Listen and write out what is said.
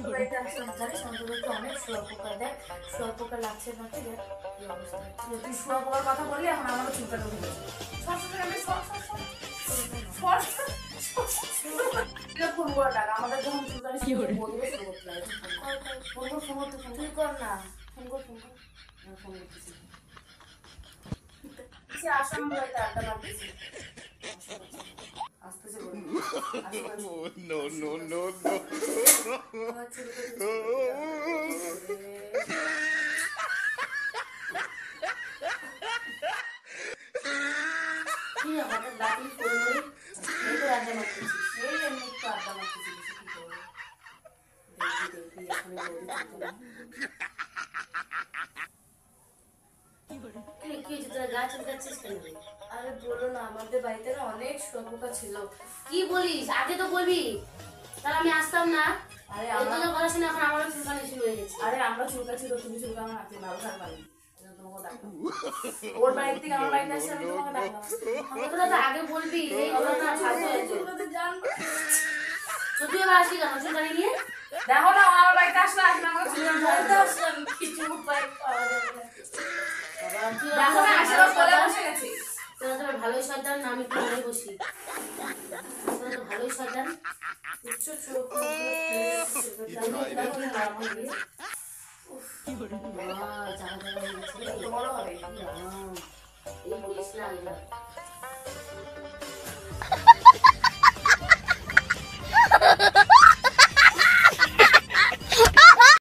আমাদের বাড়িতে আসলাম জানিস আমাদের বাড়িতে অনেক শুয়োপোকা দেখ শুয়োপোকা লাগছে না কি দেখ কি অবস্থা তুই শুয়োপোকার কথা বললি এখন আমারও চিন্তা করে ফোন করে ডাক আমাদের যখন চুলকানি বলবে শুরু করতে লাগে ফোন করতে তুই কর না ফোন কর ফোন করতেছি আসাম বাড়িতে আড্ডা মারতেছি আসতেছে No, no, no, no. হঠাৎ ডাকলি ফোন করে এই তো আড্ডা মারতেছি এই এমনি একটু আড্ডা মারতেছি কি করবো দেখি এখন কি তোরা গা চুলকাচ্ছিস কেন? আরে বলো না আমাদের বাড়িতে না অনেক শুয়োপোকা ছিল। কি বলিস? আগে তো বলবি তাহলে আমি আসতাম না। আরে আমরা তো পড়াশোনা এখন আমারও চুলকানি শুরু হয়ে গেছে। আরে আমরা চুলকাচ্ছি তো তুমি চুলকানো না তুমি ভালো থাকবা না। ওর বাড়ি থেকে আমার বাড়িতে আসলে আমি তোমাকে ডাকলাম। তোরা তো আগে বলবি এই ঘটনা ছাড়তে চুলকাতে জান যদিও বা আসি কেন চুলকানি নিয়ে দেখো না আমার বাড়িতে আসলে আসলে আমাকে চুলকানি বলতে আসলাম কিছু উপায় পাওয়া যাবে না। দেখো না আশীর্বাদ করে বসে গেছি তোরা তো ভালোই সন্তান না আমি ঘরে বসি তোরা তো ভালোই সন্তান উচ্চ চোখ কি বড় জানা জানা হয়ে গেছে বড় হবে এই বলিস না